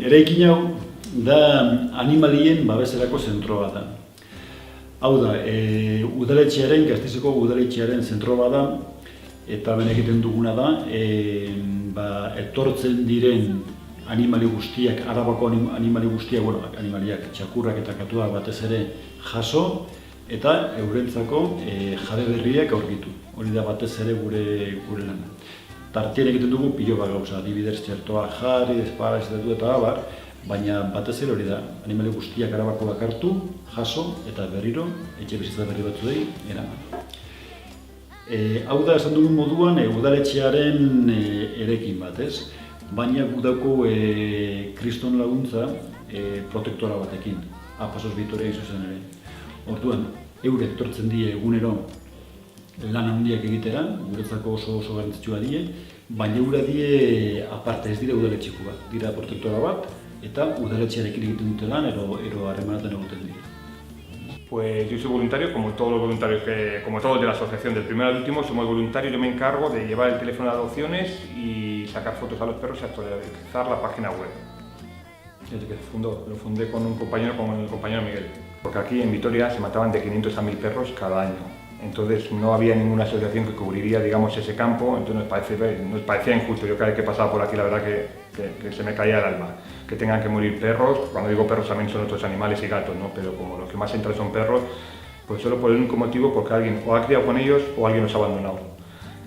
Eraikin hau da animalien babeserako zentro bat da. Hau da, udaletxearen, Gasteizeko udaletxearen zentro bat da, eta ben egiten duguna da, etortzen diren animali guztiak, Arabako animali guztiak, animaliak, txakurrak eta katuak batez ere jaso, eta eurentzako jabe berriak aurkitu. Hori da batez ere gure lana. Tartien egiten dugu pilo bat gauza, adibidez txertoa jarri, espara, ezetu eta abar, baina batez ere hori da, animali guztiak Arabakoak hartu, jaso eta berriro, etxe bizitza berri batzuei eraman. Hau da, esan dugun moduan, udaletxearen erekin bat, ez? Baina gudako kriston laguntza protektora batekin, Pasos Vitoria izuzen ere. Orduan, eurek etortzen die egunero lan handiak egitera, guretzako oso garrantzitsua die, baina eura die aparte ez dira udaletxekoa, dira protektora bat, eta udaletxearekin egiten dute lan, ero harremanetan egoten dira. Pues yo soy voluntario, como todos los voluntarios, como todos de la asociación, del primero al último, somos voluntarios. Yo me encargo de llevar el teléfono de adopciones y sacar fotos a los perros y actualizar la página web. Desde que lo fundé con el compañero Miguel. Porque aquí en Vitoria se mataban de 500 a 1000 perros cada año. Entonces no había ninguna asociación que cubriría, digamos, ese campo, entonces nos parecía injusto. Yo cada vez que pasaba por aquí, la verdad que se me caía el alma. Que tengan que morir perros, cuando digo perros también son otros animales y gatos, ¿no? Pero como los que más entran son perros, pues solo por el único motivo porque alguien o ha criado con ellos o alguien los ha abandonado.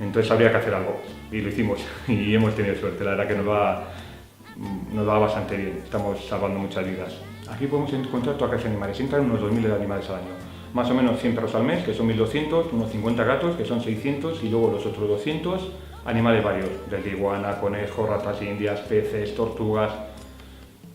Entonces habría que hacer algo, y lo hicimos, y hemos tenido suerte, la verdad que nos va bastante bien, estamos salvando muchas vidas. Aquí podemos encontrar toda clase de animales, entran unos 2000 animales al año. Más o menos 100 perros al mes, que son 1200, unos 50 gatos, que son 600, y luego los otros 200 animales varios, desde iguana, conejos, ratas indias, peces, tortugas,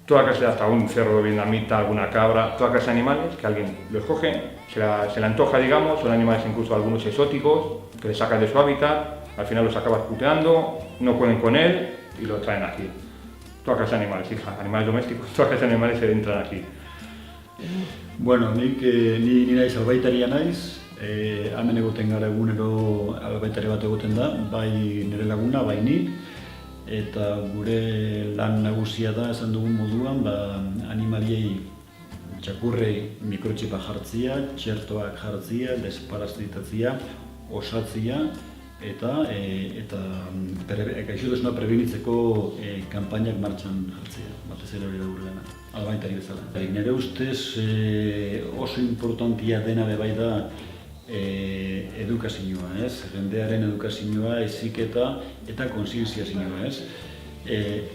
toda clase, hasta un cerdo vietnamita, alguna cabra, toda clase de animales que alguien los coge, se la antoja, digamos, son animales incluso algunos exóticos, que le sacan de su hábitat, al final los acabas puteando, no pueden con él y lo traen aquí. Toda clase de animales, hija, animales domésticos, toda clase de animales se entran aquí. Bueno, ni naiz albaitaria naiz, hemen egoten gara egunero albaitari bat egoten da, bai nire laguna, bai ni, eta gure lan nagusia da, esan dugun moduan, animaliei, txakurrei mikrotxipa jartzia, txertoak jartzia, desparasitatzia, osatzia, eta gaixotasuna prebenitzeko kanpainak martxan jartzea, batez ere hori da gure lana, albaitari bezala. Nire ustez oso importantia dena bai da edukazioa, ez? Jendearen edukazioa, heziketa eta kontzientziazioa, ez?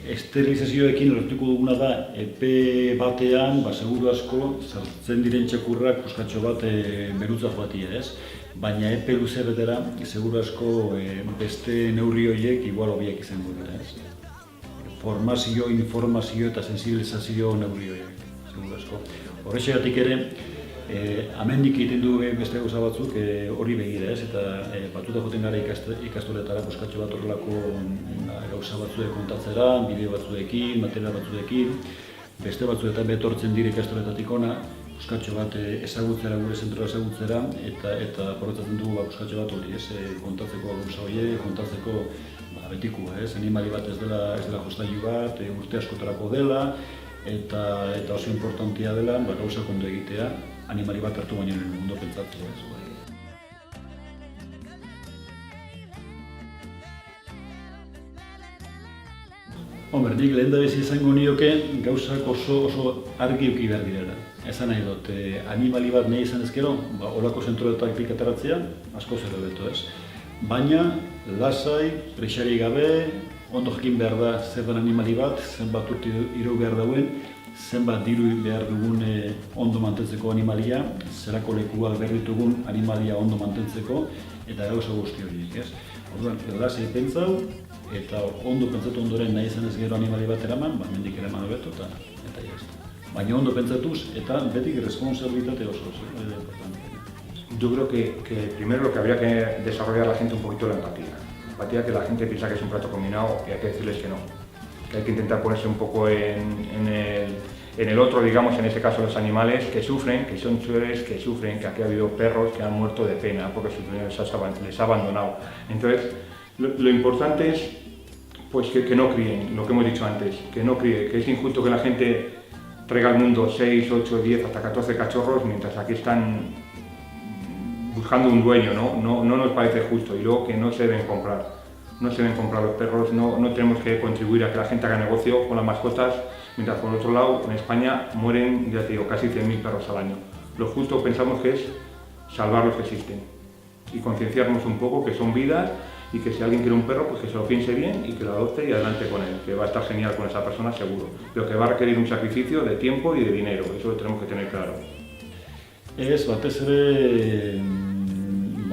Esterilizazioekin lortuko duguna da epe batean, seguru asko, sartzen diren txakurrak puskatxo bat berutza joatia, ez? Baina epe luze betera, seguru asko beste neurri horiek igual hobiak izango dira, ez? Formazio, informazio eta sensibilizazio neurri horiek, seguru asko. Horrexegatik ere, amendik egiten du beste gauza batzuk hori begira, ez? Eta batuta joten gara ikastoletara puskatxo bat horrelako gauza batzuek kontatzera, bideo batzuekin, material batzuekin, beste batzuetan betortzen dire ikastoletatik ona, puskatxo bat ezagutzera, gure zentroa ezagutzera, eta porrotzatzen dugu puskatxo bat hori, ez? Kontatzeko gauza horiek, kontatzeko betikoa, ez? Animali bat ez dela jostailu bat, urte askotarako dela, eta oso importantia dela gauza ondo egitea, animali bat hartu baino ondo pentsatu, ez? Hombre, nik lehendabizi izango nioke gauzak oso argi eduki behar direla. Esan nahi dut, animali bat nahi izan ezkero, holako zentroetatik ateratzea, asko zer hobeto, ez? Baina, lasai, presari gabe, ondo jakin behar da zer den animali bat, zenbat urte irau behar dauen, zenbat diru behar dugun ondo mantentzeko animalia, zerako lekuak behar ditugun animalia ondo mantentzeko, eta gauza guzti horiek, ez? Orduan, lasai pentsau, eta ondo pentsatu ondoren nahi izan ez gero animali bat eraman, mendik eraman hobeto, eta jazta. Baina ondo pentsatuz, eta betik responsabilitate oso importante. Yo creo que primero lo que habría que desarrollar la gente un poquito la empatía. Empatía, que la gente piensa que es un plato combinado y hay que decirles que no. Que hay que intentar ponerse un poco en el otro, digamos, en este caso los animales que sufren, que son seres que sufren, que aquí ha habido perros que han muerto de pena porque su dueño les ha abandonado. Entonces, lo importante es pues que no críen, lo que hemos dicho antes, que no críe, que es injusto que la gente traiga al mundo 6, 8, 10, hasta 14 cachorros, mientras aquí están buscando un dueño, no nos parece justo, y luego que no se deben comprar. No se deben comprar los perros, no tenemos que contribuir a que la gente haga negocio con las mascotas, mientras por otro lado en España mueren, ya te digo, casi 100.000 perros al año. Lo justo pensamos que es salvar los que existen y concienciarnos un poco que son vidas y que si alguien quiere un perro, pues que se lo piense bien y que lo adopte y adelante con él, que va a estar genial con esa persona seguro, pero que va a requerir un sacrificio de tiempo y de dinero, eso lo tenemos que tener claro. Ez, batez ere,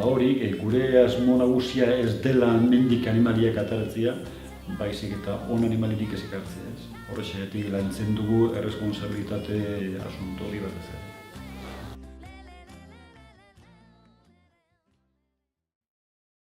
hori, gure asmo nagusia ez dela mendik animaliak ataratzea, baizik eta on animalirik ez ekartzea, ez. Horrexegatik lantzen dugu erresponsabilitate asunto hori batez ere.